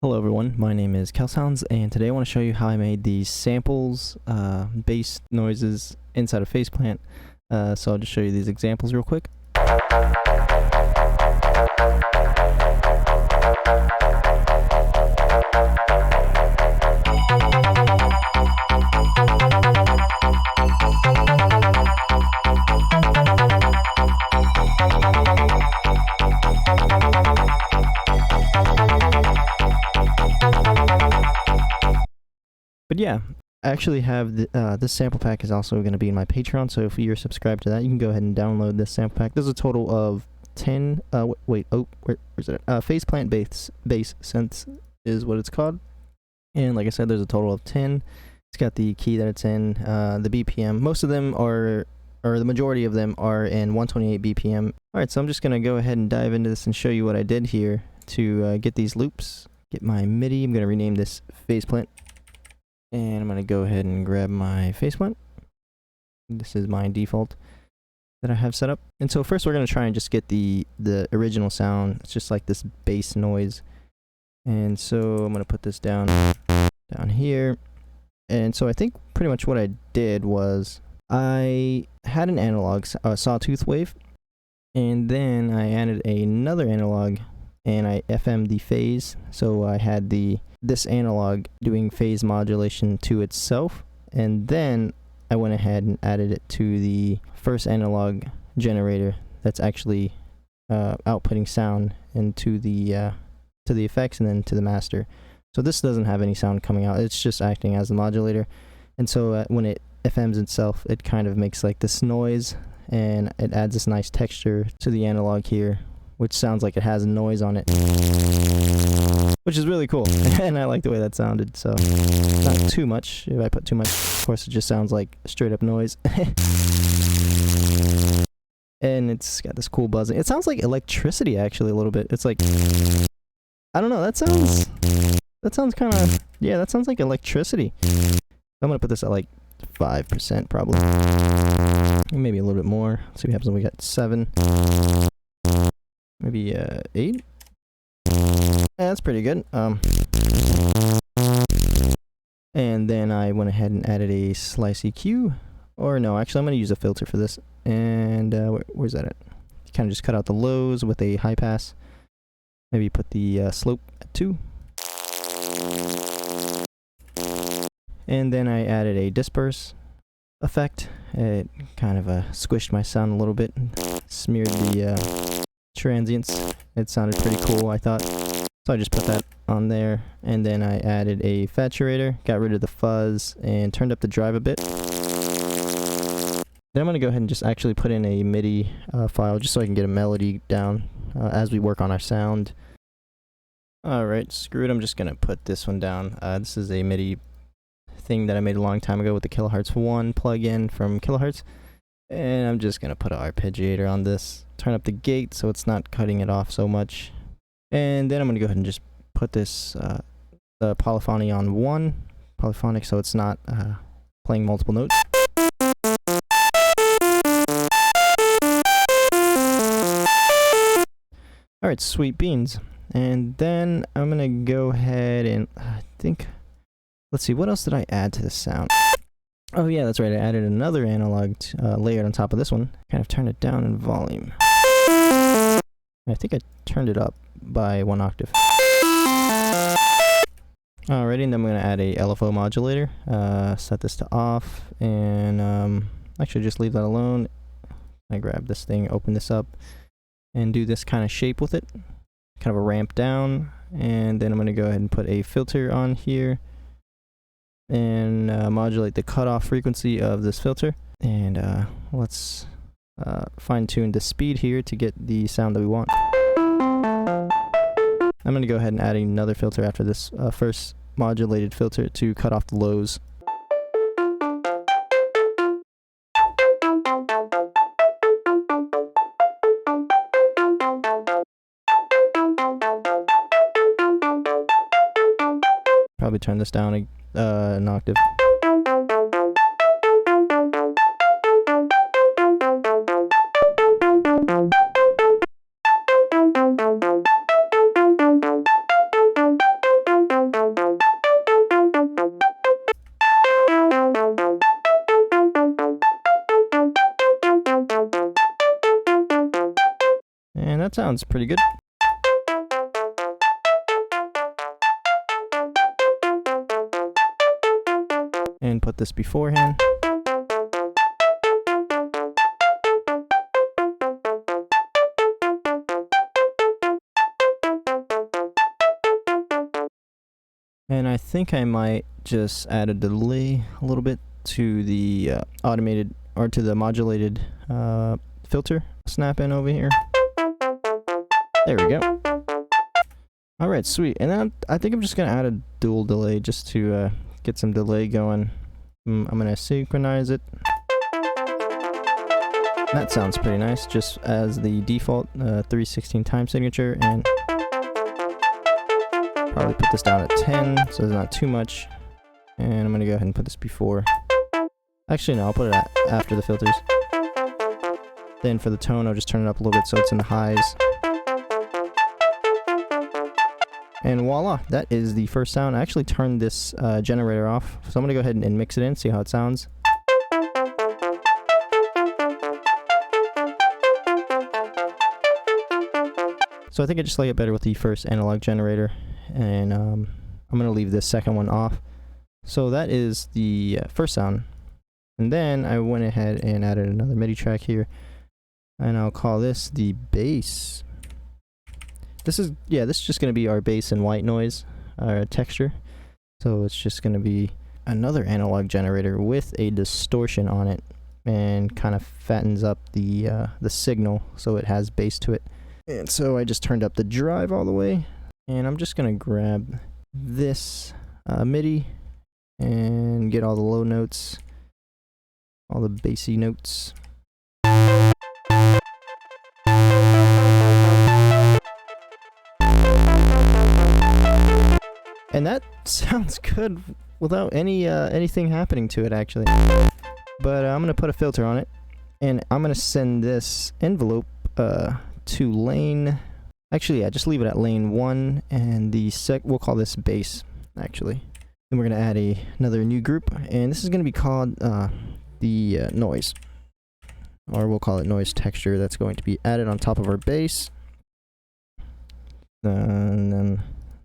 Hello everyone, my name is Kelsounds, and today I want to show you how I made these samples, bass noises inside of Faceplant. So I'll just show you these examples real quick. But yeah, I actually have this sample pack is also going to be in my Patreon, so if you're subscribed to that, you can go ahead and download this sample pack. There's a total of 10, where's it? Faceplant bass synths is what it's called. And like I said, there's a total of 10. It's got the key that it's in, the BPM. Most of them are, or the majority of them are in 128 BPM. Alright, so I'm just going to go ahead and dive into this and show you what I did here to get these loops. Get my MIDI. I'm going to rename this Faceplant. And I'm going to go ahead and grab my Faceplant. This is my default that I have set up. And so first we're going to try and just get the original sound. It's just like this bass noise. And so I'm going to put this down here. And so I think pretty much what I did was I had an analog sawtooth wave. And then I added another analog and I FM'd the phase. So I had this analog doing phase modulation to itself, and then I went ahead and added it to the first analog generator that's actually outputting sound into the effects and then to the master. So this doesn't have any sound coming out, it's just acting as the modulator. And so when it FMs itself, it kind of makes like this noise, and it adds this nice texture to the analog here, which sounds like it has noise on it, which is really cool. And I like the way that sounded. So not too much. If I put too much, of course it just sounds like straight up noise. And it's got this cool buzzing. It sounds like electricity actually a little bit. It's like, I don't know, that sounds kind of, yeah, that sounds like electricity. I'm gonna put this at like 5% probably, maybe a little bit more. Let's see what happens when we got 7, maybe 8. Yeah, that's pretty good. And then I went ahead and added a slice EQ, or no, actually I'm going to use a filter for this. And where's that at? Kind of just cut out the lows with a high pass. Maybe put the slope at 2. And then I added a disperse effect. It kind of squished my sound a little bit, smeared the transients. It sounded pretty cool, I thought. So I just put that on there, and then I added a saturator, got rid of the fuzz, and turned up the drive a bit. Then I'm going to go ahead and just actually put in a MIDI file, just so I can get a melody down as we work on our sound. Alright, screw it, I'm just going to put this one down. This is a MIDI thing that I made a long time ago with the Kilohertz 1 plugin from Kilohertz. And I'm just going to put an arpeggiator on this, turn up the gate so it's not cutting it off so much. And then I'm going to go ahead and just put this, the polyphony on 1, polyphonic, so it's not playing multiple notes. Alright, sweet beans. And then I'm going to go ahead and let's see, what else did I add to this sound? Oh yeah, that's right, I added another analog layered on top of this one. Kind of turned it down in volume. I think I turned it up by 1 octave. Alrighty, and then I'm going to add a LFO modulator. Set this to off, and actually just leave that alone. I grab this thing, open this up, and do this kind of shape with it. Kind of a ramp down, and then I'm going to go ahead and put a filter on here, and modulate the cutoff frequency of this filter. And let's fine-tune the speed here to get the sound that we want. I'm going to go ahead and add another filter after this first modulated filter to cut off the lows. Probably turn this down an octave. And that sounds pretty good. And put this beforehand. And I think I might just add a delay a little bit to the automated, or to the modulated filter snap in over here. There we go. Alright, sweet. And then I think I'm just going to add a dual delay just to get some delay going. I'm going to synchronize it. That sounds pretty nice, just as the default 3/16 time signature, and probably put this down at 10 so there's not too much. And I'm going to go ahead and put this before. Actually, no, I'll put it after the filters. Then for the tone, I'll just turn it up a little bit so it's in the highs. And voila, that is the first sound. I actually turned this generator off, so I'm going to go ahead and mix it in, see how it sounds. So I think I just like it better with the first analog generator, and I'm going to leave this second one off. So that is the first sound. And then I went ahead and added another MIDI track here, and I'll call this the bass. This is just going to be our bass and white noise texture. So it's just going to be another analog generator with a distortion on it, and kind of fattens up the signal so it has bass to it. And so I just turned up the drive all the way, and I'm just going to grab this MIDI and get all the low notes, all the bassy notes. And that sounds good without anything happening to it, actually. But I'm going to put a filter on it, and I'm going to send this envelope to lane, actually, yeah, just leave it at lane 1, and we'll call this bass, actually. Then we're going to add another new group, and this is going to be called the noise, or we'll call it noise texture. That's going to be added on top of our bass. And then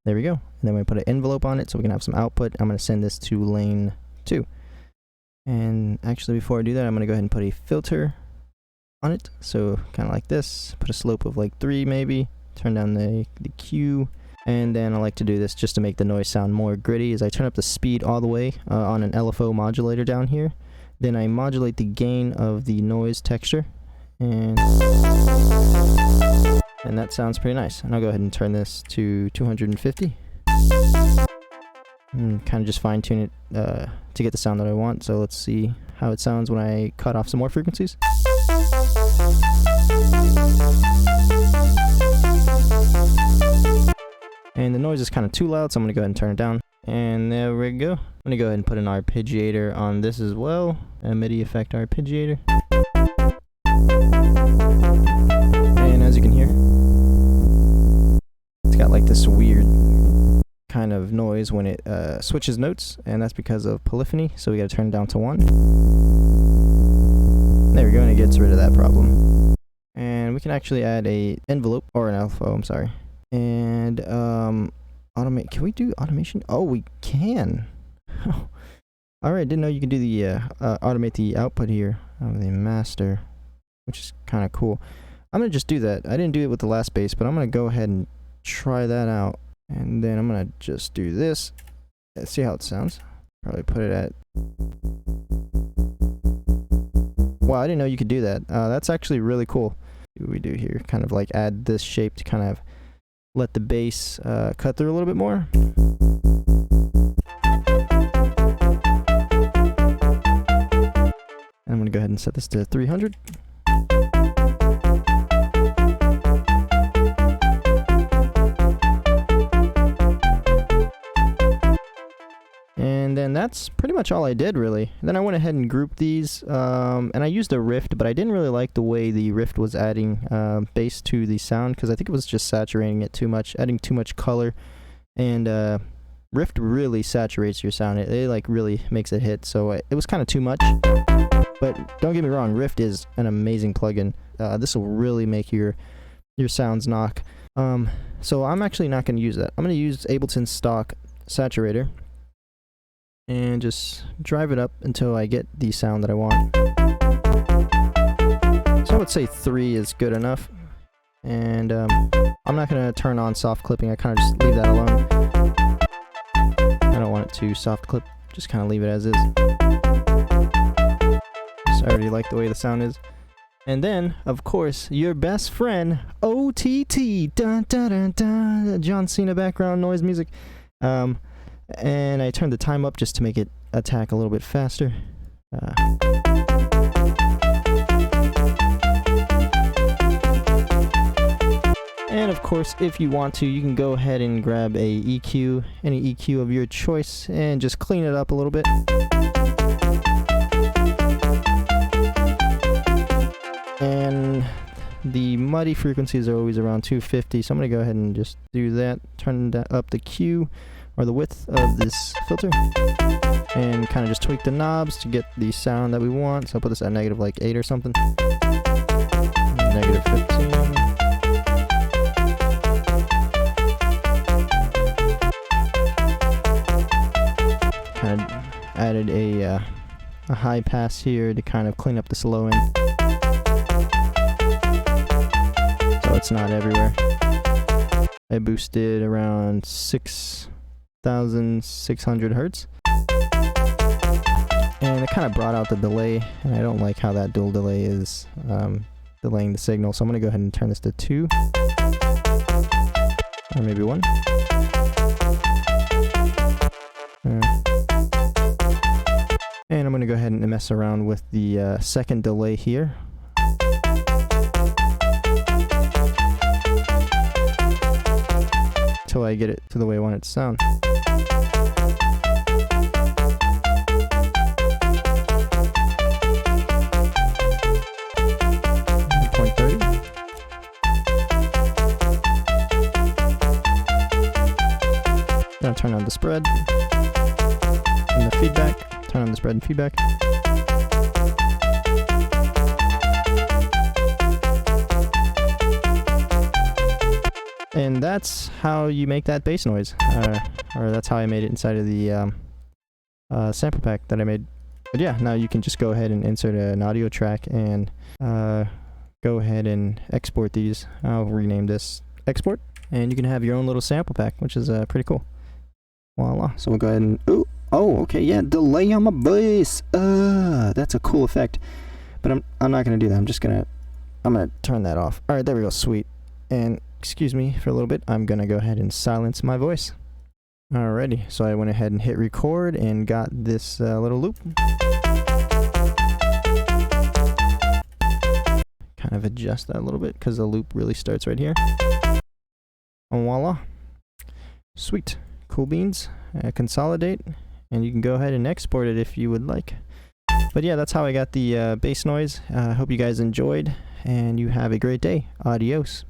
there we go. And then we put an envelope on it so we can have some output. I'm going to send this to lane 2. And actually, before I do that, I'm going to go ahead and put a filter on it, so kind of like this. Put a slope of like 3 maybe, turn down the Q, and then I like to do this just to make the noise sound more gritty, is I turn up the speed all the way on an LFO modulator down here. Then I modulate the gain of the noise texture, and that sounds pretty nice. And I'll go ahead and turn this to 250 and kind of just fine tune it to get the sound that I want. So let's see how it sounds when I cut off some more frequencies. And the noise is kind of too loud, so I'm going to go ahead and turn it down. And there we go. I'm going to go ahead and put an arpeggiator on this as well. A MIDI effect arpeggiator. And as you can hear, it's got like this weird kind of noise when it switches notes, and that's because of polyphony, so we got to turn it down to 1. There we go, and it gets rid of that problem. And we can actually add a envelope, or an LFO, I'm sorry. And automate. Can we do automation? Oh, we can. Alright, didn't know you could do the automate the output here of the master, which is kind of cool. I'm gonna just do that. I didn't do it with the last bass, but I'm gonna go ahead and try that out. And then I'm gonna just do this. Let's see how it sounds. Probably put it at. Wow, I didn't know you could do that. That's actually really cool. What we do here, kind of like add this shape to kind of let the bass cut through a little bit more. And I'm gonna go ahead and set this to 300. And then that's pretty much all I did, really. And then I went ahead and grouped these, and I used a Rift, but I didn't really like the way the Rift was adding bass to the sound, because I think it was just saturating it too much, adding too much color. And Rift really saturates your sound. It like really makes it hit, so it was kind of too much. But don't get me wrong, Rift is an amazing plugin. This will really make your your sounds knock. So I'm actually not going to use that. I'm going to use Ableton stock saturator and just drive it up until I get the sound that I want. So I would say 3 is good enough. And I'm not going to turn on soft clipping. I kind of just leave that alone. I don't want it to soft clip. Just kind of leave it as is. So I already like the way the sound is. And then, of course, your best friend, OTT, dun, dun, dun, dun, John Cena background noise music. And I turned the time up just to make it attack a little bit faster. And of course, if you want to, you can go ahead and grab a EQ, any EQ of your choice, and just clean it up a little bit. And the muddy frequencies are always around 250, so I'm going to go ahead and just do that. Turn up the Q, or the width of this filter, and kind of just tweak the knobs to get the sound that we want. So I'll put this at negative like 8 or something. Negative 15. Kind of added a high pass here to kind of clean up the low end, so it's not everywhere. I boosted around 6,600 hertz, and it kind of brought out the delay, and I don't like how that dual delay is delaying the signal, so I'm going to go ahead and turn this to 2, or maybe 1. And I'm going to go ahead and mess around with the second delay here. Until I get it to the way I want it to sound. Now turn on the spread and the feedback. Turn on the spread and feedback. And that's how you make that bass noise, or that's how I made it inside of the sample pack that I made. But yeah, now you can just go ahead and insert an audio track and go ahead and export these. I'll rename this export, and you can have your own little sample pack, which is pretty cool. Voila. So we'll go ahead and oh, okay, yeah, delay on my bass. That's a cool effect. But I'm not gonna do that. I'm gonna turn that off. All right, there we go. Sweet. And excuse me for a little bit. I'm gonna go ahead and silence my voice. Alrighty. So I went ahead and hit record and got this little loop. Kind of adjust that a little bit because the loop really starts right here. And voila. Sweet. Cool beans. Consolidate. And you can go ahead and export it if you would like. But yeah, that's how I got the bass noise. I hope you guys enjoyed, and you have a great day. Adios.